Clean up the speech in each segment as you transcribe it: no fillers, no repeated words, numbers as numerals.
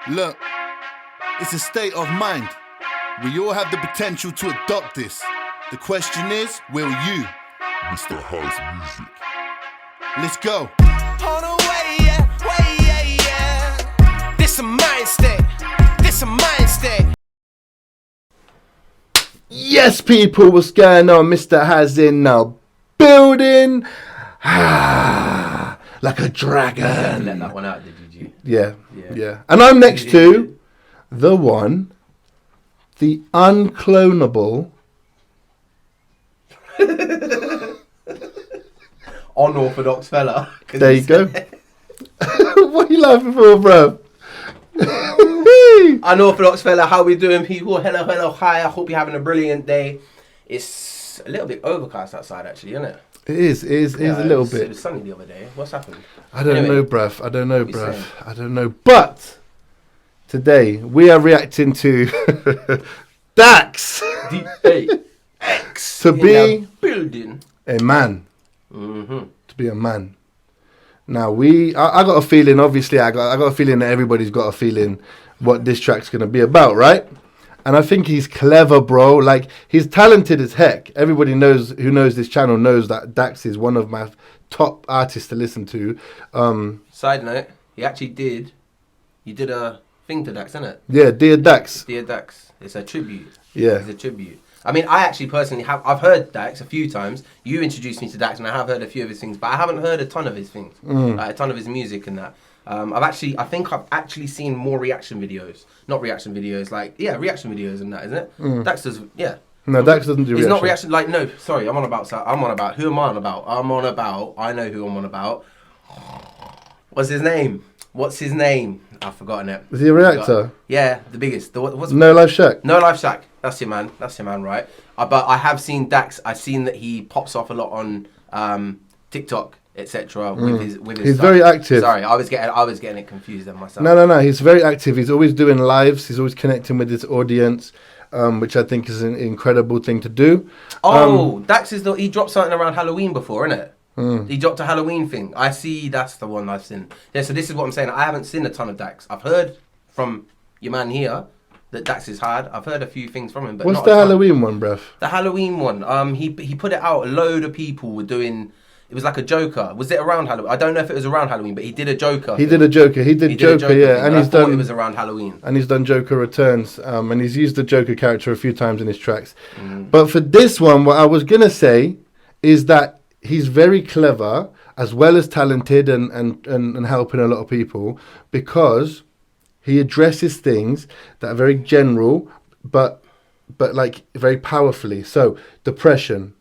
Look, it's a state of mind. We all have the potential to adopt this. The question is, will you? Mr. House Music. Let's go. On the way, yeah. This a mind state. This a mind state. Yes, people, what's going on? Mr. Has in the building. Like a dragon. Let that one out, did you? Yeah. And I'm next to the one, the unclonable, Unorthodox fella. There you go. What are you laughing for, bro? Unorthodox fella, how we doing, people? Hello, hi. I hope you're having a brilliant day. It's a little bit overcast outside, actually, isn't it? It is a little bit. It was sunny the other day. What's happened? I don't Anyway, know, bruv. saying? I don't know. But today we are reacting to Dax DAX to be building. a man. Mm-hmm. To be a man. Now I got a feeling. Obviously, I got a feeling that everybody's got a feeling what this track's gonna be about, right? And I think he's clever, bro. Like, he's talented as heck. Everybody knows who knows this channel knows that Dax is one of my top artists to listen to. Side note, he actually did. You did a thing to Dax, innit? Yeah, Dear Dax. Dear Dax. It's a tribute. Yeah. It's a tribute. I mean, I actually personally I've heard Dax a few times. You introduced me to Dax and I have heard a few of his things, but I haven't heard a ton of his things. Like, a ton of his music and that. I think I've actually seen more reaction videos. Not reaction videos, reaction videos and that, isn't it? Dax does, yeah. No, Dax doesn't do He's reaction. not reaction, who am I on about? I know who I'm on about. What's his name? I've forgotten it. Is he a reactor? Yeah, the biggest. What's No Life Shack. No Life Shack. That's your man, right? But I have seen Dax. I've seen that he pops off a lot on TikTok, etc. With his He's stuff. very active. Sorry, I was getting it confused then myself. No. He's very active. He's always doing lives. He's always connecting with his audience, which I think is an incredible thing to do. Dax he dropped something around Halloween before, innit? He dropped a Halloween thing. I see. That's the one I've seen. Yeah. So this is what I'm saying. I haven't seen a ton of Dax. I've heard from your man here that Dax is hard. I've heard a few things from him, but What's not the a ton. Halloween one, bruv? The Halloween one. He put it out. A load of people were doing. It was like a Joker. Was it around Halloween? I don't know if it was around Halloween, but he did a Joker. He did Joker, yeah, thing, and I he's thought done. It was around Halloween. And he's done Joker Returns, and he's used the Joker character a few times in his tracks. But for this one, what I was gonna say is that he's very clever as well as talented and helping a lot of people because he addresses things that are very general, but like very powerfully. So depression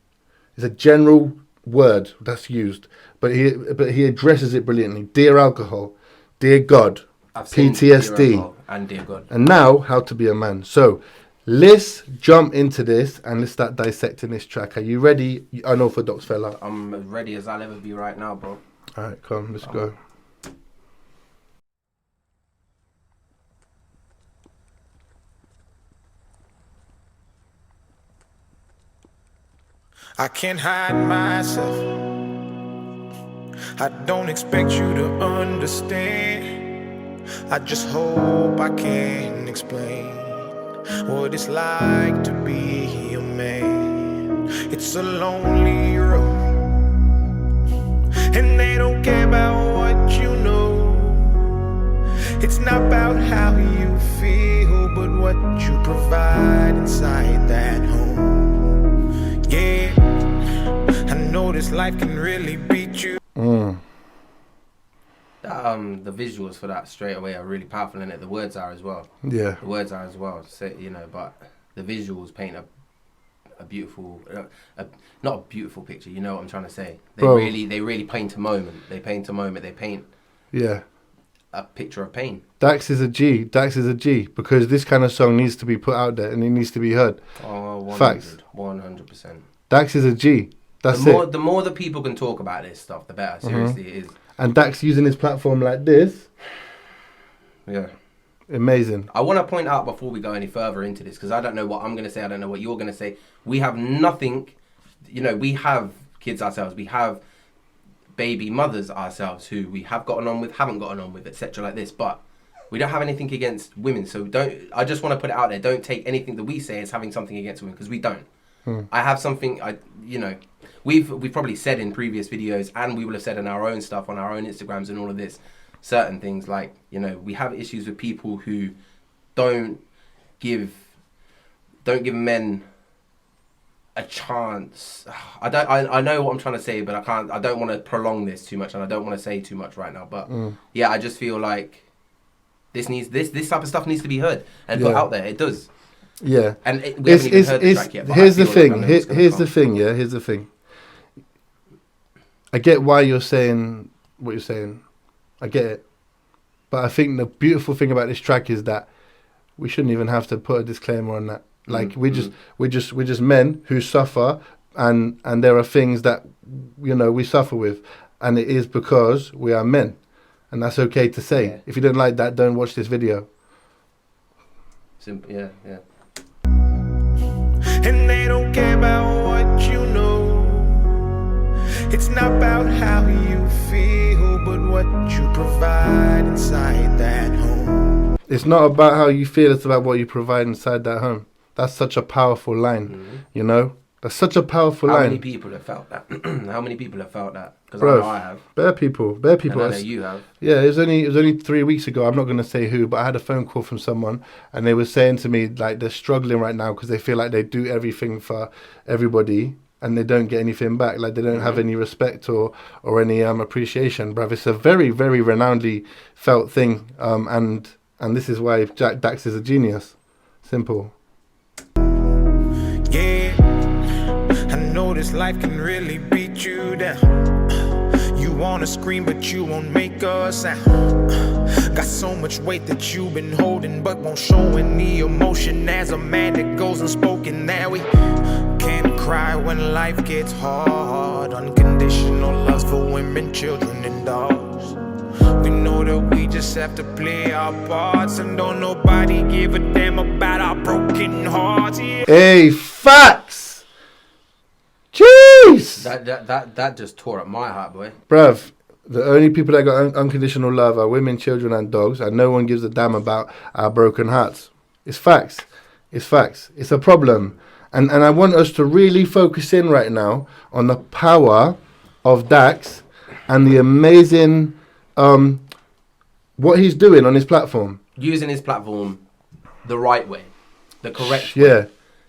is a general word that's used, but he addresses it brilliantly. Dear alcohol, dear God, I've seen PTSD, Dear Alcohol and Dear God. and now how to be a man. So let's jump into this and let's start dissecting this track. Are you ready, unorthodox fella? I'm as ready as I'll ever be right now, bro. All right, come, let's go. I can't hide myself. I don't expect you to understand. I just hope I can explain what it's like to be a man. It's a lonely road, and they don't care about what you know. It's not about how you feel, but what you provide inside that home. Yeah, I know this life can really beat you. The visuals for that straight away are really powerful, and the words are as well. Yeah. The words are as well. So, but the visuals paint a beautiful, not a beautiful picture. You know what I'm trying to say? They really paint a moment. They paint a moment. They paint Yeah. a picture of pain. Dax is a G. Dax is a G because this kind of song needs to be put out there and it needs to be heard. Oh, 100, Facts. 100%. Dax is a G. That's it. The more the people can talk about this stuff, the better. Seriously, it is. And Dax using his platform like this, Yeah. amazing. I want to point out before we go any further into this, because I don't know what I'm going to say, I don't know what you're going to say. We have nothing, we have kids ourselves, we have baby mothers ourselves who we have gotten on with, haven't gotten on with, etc. like this. But We don't have anything against women, so don't. I just want to put it out there. Don't take anything that we say as having something against women, because we don't. I have something. We've probably said in previous videos, and we will have said in our own stuff on our own Instagrams and all of this, certain things like, we have issues with people who don't give men a chance. I know what I'm trying to say, but I don't want to prolong this too much, and I don't want to say too much right now. But yeah, I just feel like this type of stuff needs to be heard and put out there. It does. Yeah. And we haven't even heard the track yet. Here's the thing. Here's the thing. Yeah. Here's the thing. I get why you're saying what you're saying. I get it. But I think the beautiful thing about this track is that we shouldn't even have to put a disclaimer on that. Like we're just men who suffer, and there are things that we suffer with, and it is because we are men, and that's okay to say. Yeah. If you don't like that, don't watch this video. Simple. Yeah. And they don't care about what you know. It's not about how you feel, but what you provide inside that home. It's not about how you feel, it's about what you provide inside that home. That's such a powerful line, That's such a powerful line. How many people have felt that? How many people have felt that? Because I know I have. Bare people. And I know you have. Yeah, it was only 3 weeks ago. I'm not going to say who, but I had a phone call from someone, and they were saying to me like they're struggling right now because they feel like they do everything for everybody, and they don't get anything back. Like they don't have any respect or any appreciation, bruv. It's a very, very renownedly felt thing, and this is why Jack Dax is a genius. Simple. Yeah, I know this life can really beat you down. You wanna scream but you won't make a sound. Got so much weight that you've been holding but won't show any emotion. As a man that goes unspoken, that we can't cry when life gets hard. Unconditional loves for women, children and dogs. We know that we just have to play our parts, and don't nobody give a damn about our broken hearts. Yeah. Hey, facts. Jeez. That just tore up my heart, boy. Bruv, the only people that got unconditional love are women, children, and dogs, and no one gives a damn about our broken hearts. It's facts. It's facts. It's a problem, and I want us to really focus in right now on the power of Dax and the amazing. What he's doing on his platform. Using his platform the right way. The correct way. Yeah,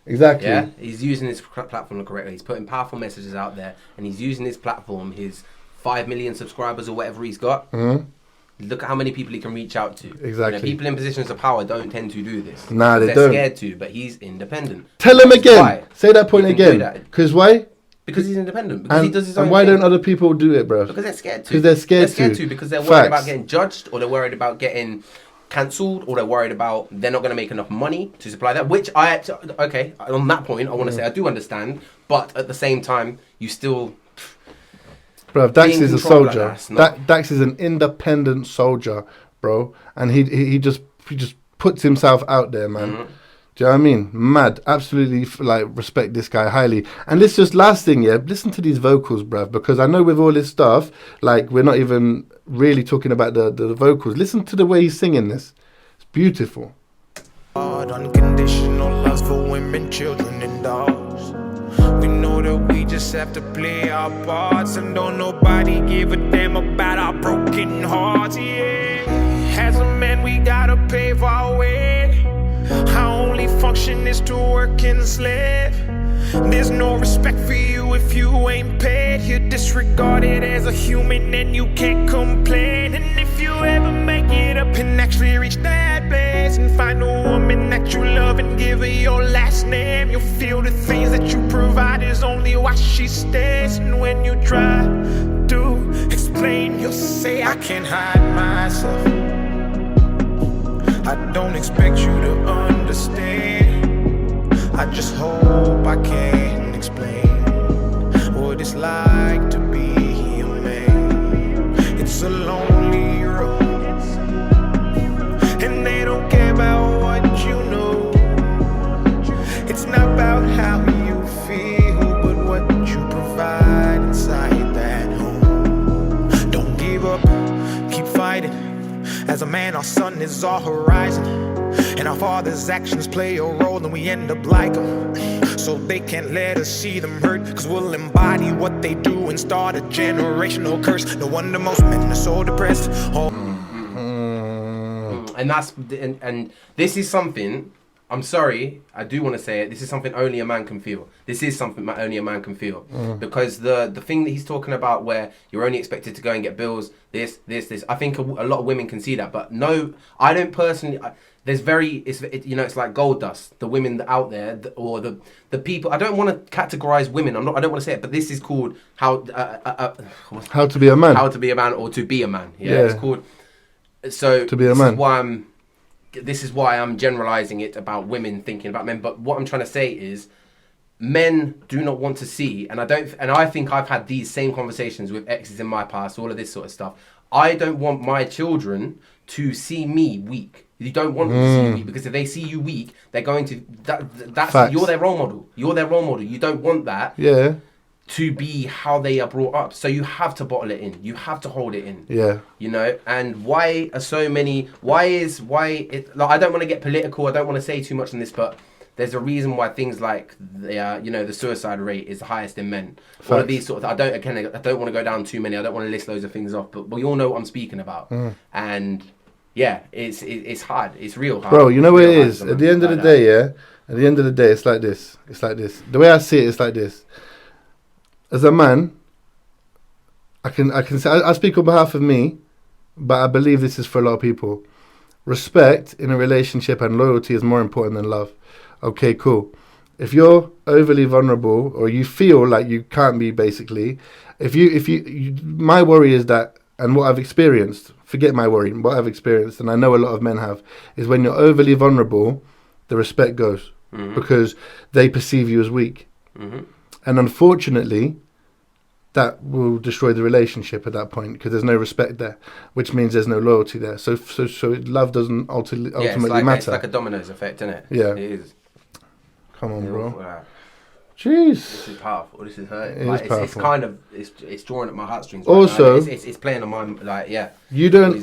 exactly. Yeah, he's using his platform correctly. He's putting powerful messages out there, and he's using his platform, his 5 million subscribers or whatever he's got. Look at how many people he can reach out to. Exactly. People in positions of power don't tend to do this. Nah, they They're don't. scared to, but he's independent. Tell him again. Why? Say that point again. Because why? Because he's independent. Because he does his own And why thing. don't other people do it, bro? Because they're scared to. Because they're scared to. They're scared to because they're worried about getting judged, or they're worried about getting cancelled, or they're worried about they're not going to make enough money to supply that. Which on that point, I want to say I do understand, but at the same time, you still. Bro, Dax is a soldier. Like Dax is an independent soldier, bro, and he just puts himself out there, man. Do you know what I mean? Mad. Absolutely, respect this guy highly. And this just last thing, yeah, listen to these vocals, bruv, because I know with all this stuff, we're not even really talking about the vocals. Listen to the way he's singing this. It's beautiful. Unconditional loves for women, children and dogs. We know that we just have to play our parts, and don't nobody give a damn about our broken hearts. Yeah, as a man we gotta pave our way. Our only function is to work and slave. There's no respect for you if you ain't paid. You're disregarded as a human and you can't complain. And if you ever make it up and actually reach that place and find a woman that you love and give her your last name, you'll feel the things that you provide is only why she stays. And when you try to explain, you'll say, I can't hide myself. I don't expect you to understand. I just hope I can explain what it's like to be a man. It's a lonely road, and they don't care about what you know. It's not about how you feel, but what you provide inside that home. Don't give up, keep fighting. As a man, our sun is our horizon. And our father's actions play a role, and we end up like them. So they can't let us see them hurt, cause we'll embody what they do and start a generational curse. No wonder most men are so depressed. And this is something, I'm sorry, I do want to say it, this is something only a man can feel. This is something only a man can feel. Because the thing that he's talking about where you're only expected to go and get bills, this, I think a lot of women can see that. But no, I don't personally, it's like gold dust. The women out there, or the people, I don't want to categorize women, I don't want to say it, but this is called how to be a man. How to be a man, or to be a man. Yeah. It's called, so to be a man. This is why I'm generalizing it about women thinking about men. But what I'm trying to say is, men do not want to see, and I think I've had these same conversations with exes in my past, all of this sort of stuff. I don't want my children to see me weak. You don't want them to see you weak, because if they see you weak, they're going to. That's Facts. You're their role model. You're their role model. You don't want that. Yeah. To be how they are brought up, so you have to bottle it in. You have to hold it in. Yeah. You know, and why are so many? I don't want to get political. I don't want to say too much on this, but there's a reason why things like the suicide rate is the highest in men. Facts. All of these sort of. I don't want to go down too many. I don't want to list loads of things off, but we all know what I'm speaking about. And yeah, it's hard. It's real hard. Bro, you know what it is. At the end of the day, yeah. At the end of the day, it's like this. It's like this. The way I see it, it's like this. As a man, I can say, I speak on behalf of me, but I believe this is for a lot of people. Respect in a relationship and loyalty is more important than love. Okay, cool. If you're overly vulnerable, or you feel like you can't be, basically, my worry is that, and what I've experienced, forget my worry, what I've experienced, and I know a lot of men have, is when you're overly vulnerable, the respect goes, because they perceive you as weak. And unfortunately, that will destroy the relationship at that point, because there's no respect there, which means there's no loyalty there. So love doesn't ultimately matter. It's like a dominoes effect, isn't it? Yeah. It is. Come on, bro. Wow. Jeez. This is powerful. This is hurting. It is powerful. It's kind of it's drawing at my heartstrings. Also, right now. It's playing on my You don't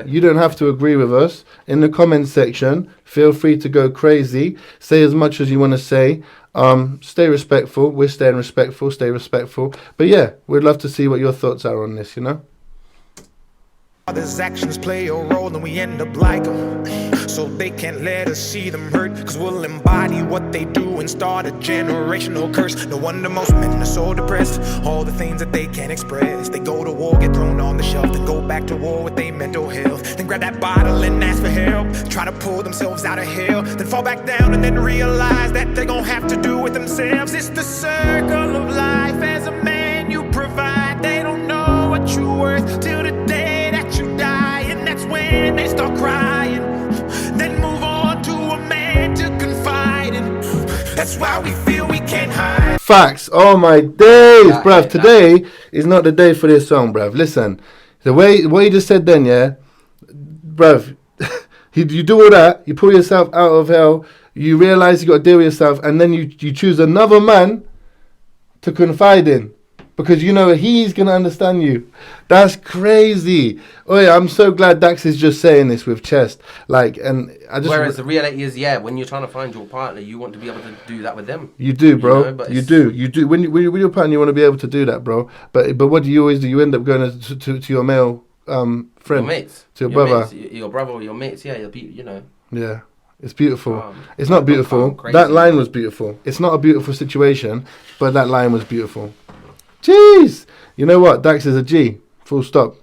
you don't have to agree with us. In the comments section, feel free to go crazy. Say as much as you want to say. Stay respectful. We're staying respectful. Stay respectful. But yeah, we'd love to see what your thoughts are on this. You know. Others' actions play a role, and we end up like them. So they can't let us see them hurt, cause we'll embody what they do and start a generational curse. No wonder most men are so depressed. All the things that they can't express. They go to war, get thrown on the shelf, then go back to war with their mental health. Then grab that bottle and ask for help, try to pull themselves out of hell, then fall back down and then realize that they're gonna have to do it themselves. It's the circle of life. As a man you provide. They don't know what you're worth till the day that you die, and that's when they start crying. Then move on to a man to confide in. That's why we feel we can't hide. Facts. Oh my days, bruv. Today is not the day for this song, bruv. Listen, what you just said then, yeah, bruv. You do all that, you pull yourself out of hell, you realize you got to deal with yourself, and then you choose another man to confide in, because you know he's going to understand you. That's crazy. Oh yeah, I'm so glad Dax is just saying this with chest. Whereas the reality is, when you're trying to find your partner, you want to be able to do that with them. You do, bro. You do. When you're partner, you want to be able to do that, bro. But what do you always do? You end up going to your male friend, your mates, to your brother, mates, your brother or your mates. Yeah, you'll be, Yeah. It's beautiful. It's not beautiful. That line was beautiful. It's not a beautiful situation, but that line was beautiful. Jeez. You know what? Dax is a G. Full stop.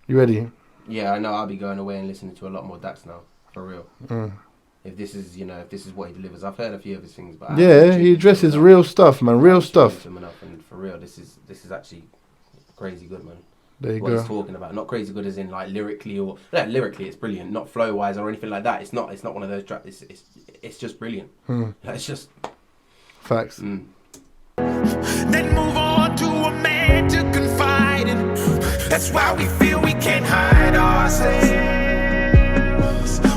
You ready? Yeah, I know. I'll be going away and listening to a lot more Dax now. For real. If this is, if this is what he delivers. I've heard a few of his things, but he addresses real stuff, man. Real stuff. And for real, this is actually crazy good, man. There you what go. He's talking about, not crazy good as in like lyrically or lyrically it's brilliant, not flow wise or anything like that. It's not one of those tracks. It's just brilliant. It's just facts. Then move on to a man to confide in. That's why we feel we can't hide ourselves.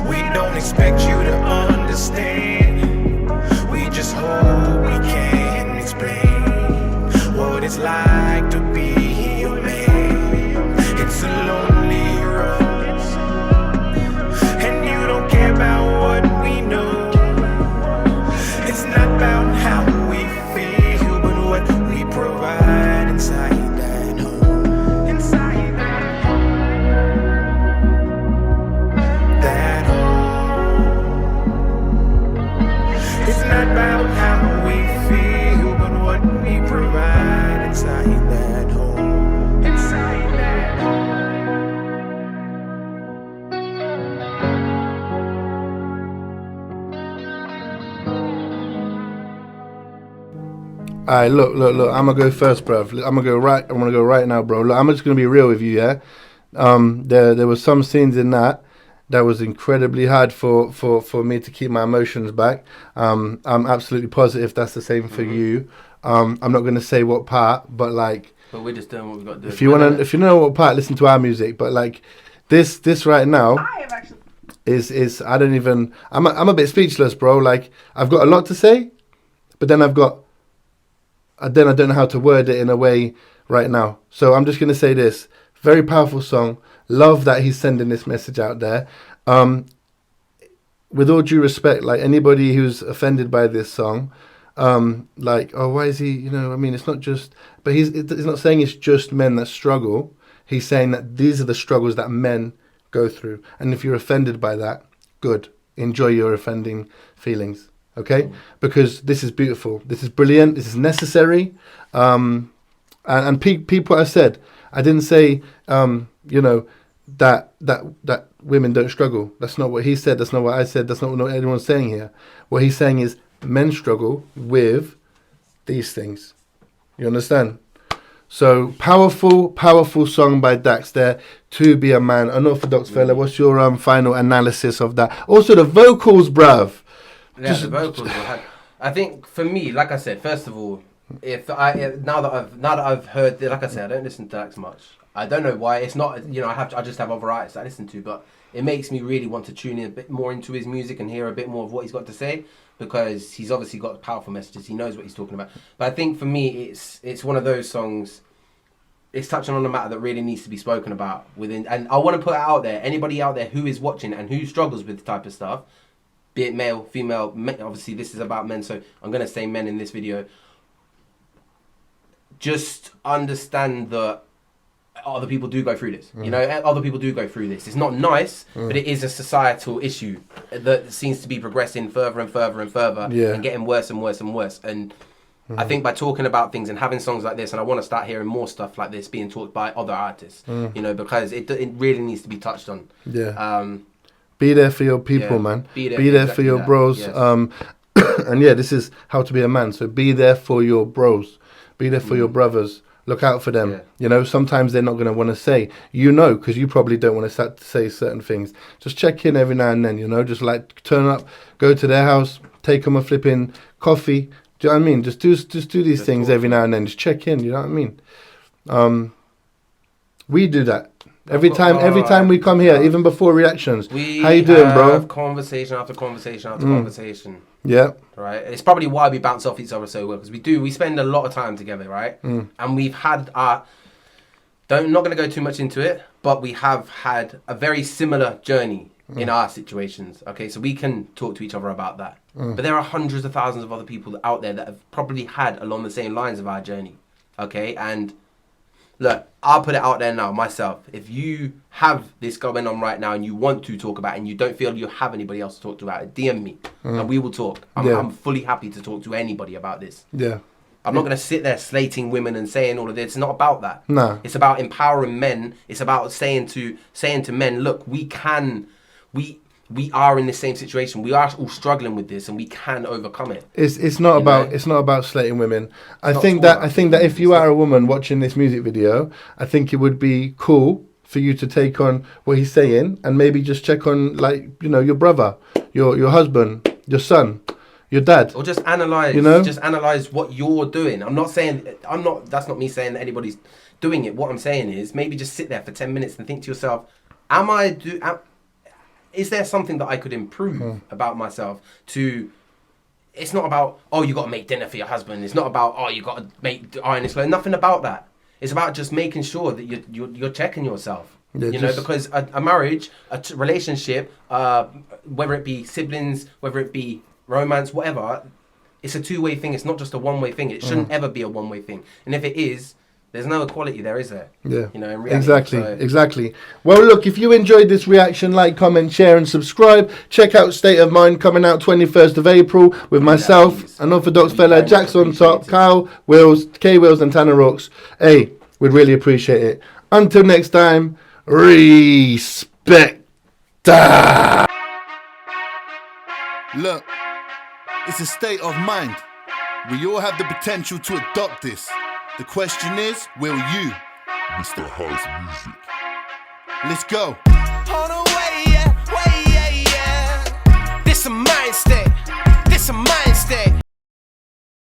We don't expect you to understand. We just hope we can explain what it's like to be a man. It's It's a lonely road, and you don't care about what we know. It's not about how we feel, but what we provide inside that home. Inside that home. That home. It's not about how we feel, but what we provide inside that home. Inside that home. Alright, look. I'm gonna go first, bruv. I'm gonna go right now, bro. Look, I'm just gonna be real with you, yeah. There were some scenes in that was incredibly hard for me to keep my emotions back. I'm absolutely positive that's the same for you. I'm not gonna say what part, but like, But we're just doing what we got to do. if you know what part, listen to our music. But like, this right now is I don't even. I'm a bit speechless, bro. Like, I've got a lot to say, but then I don't know how to word it in a way right now. So I'm just going to say this. Very powerful song. Love that he's sending this message out there. With all due respect, like anybody who's offended by this song, like, oh, why is he, I mean, it's not just, but he's not saying it's just men that struggle. He's saying that these are the struggles that men go through. And if you're offended by that, good. Enjoy your offending feelings. Okay, because this is beautiful. This is brilliant. This is necessary. And people, I said, I didn't say, that women don't struggle. That's not what he said. That's not what I said. That's not what anyone's saying here. What he's saying is men struggle with these things. You understand? So powerful song by Dax there. To Be a Man, Unorthodox Fella. What's your final analysis of that? Also the vocals, bruv. Yeah, the vocals. I think for me, like I said, first of all, now that I've heard, like I said, I don't listen to Dax much. I don't know why. It's not, I just have other artists I listen to, but it makes me really want to tune in a bit more into his music and hear a bit more of what he's got to say, because he's obviously got powerful messages. He knows what he's talking about. But I think for me, it's one of those songs. It's touching on a matter that really needs to be spoken about within. And I want to put it out there. Anybody out there who is watching and who struggles with this type of stuff, be it male, female, obviously this is about men, so I'm going to say men in this video. Just understand that other people do go through this. Other people do go through this. It's not nice, but it is a societal issue that seems to be progressing further and further and further and getting worse and worse and worse. And I think by talking about things and having songs like this, and I want to start hearing more stuff like this being talked by other artists, because it really needs to be touched on. Yeah. Be there for your people, man. Be there exactly for your bros. Yes. And yeah, this is how to be a man. So be there for your bros. Be there for your brothers. Look out for them. Yeah. Sometimes they're not going to want to say, because you probably don't want to say certain things. Just check in every now and then, just like turn up, go to their house, take them a flipping coffee. Do you know what I mean? Just do these things every now and then. Just check in. You know what I mean? We do that. Every time we come here, even before reactions. How you doing, bro? Conversation after conversation after conversation. Yeah. Right. It's probably why we bounce off each other so well, because we spend a lot of time together, right? And we've had not going to go too much into it, but we have had a very similar journey in our situations. Okay, so we can talk to each other about that. But there are hundreds of thousands of other people out there that have probably had along the same lines of our journey. Okay, and look, I'll put it out there now myself. If you have this going on right now and you want to talk about it and you don't feel you have anybody else to talk to about it, DM me and we will talk. I'm fully happy to talk to anybody about this. Yeah. I'm not going to sit there slating women and saying all of this. It's not about that. No. It's about empowering men. It's about saying to men, look, we are in the same situation. We are all struggling with this, and we can overcome it. It's not about slating women. I think that if you are a woman watching this music video, I think it would be cool for you to take on what he's saying and maybe just check on, like, your brother, your husband, your son, your dad, or just analyze. Just analyze what you're doing. That's not me saying that anybody's doing it. What I'm saying is maybe just sit there for 10 minutes and think to yourself, is there something that I could improve about myself? It's not about, you got to make dinner for your husband. It's not about, you got to make iron this low. Nothing about that. It's about just making sure that you're checking yourself. Yeah, you know, because a marriage, relationship, whether it be siblings, whether it be romance, whatever, it's a two-way thing. It's not just a one-way thing. It shouldn't ever be a one-way thing. And if it is, there's no equality there, is there? Yeah, you know, in reality, exactly, so. exactly. Well, look, if you enjoyed this reaction, like, comment, share, and subscribe. Check out State of Mind coming out 21st of April with myself, an orthodox fella, Jax on top, Kyle, Wills, K Wills, and Tanner Rocks. Hey, we'd really appreciate it. Until next time, respect. Look, it's a state of mind. We all have the potential to adopt this. The question is, will you? Mr. House Music. Let's go. On the way, yeah, this a mind.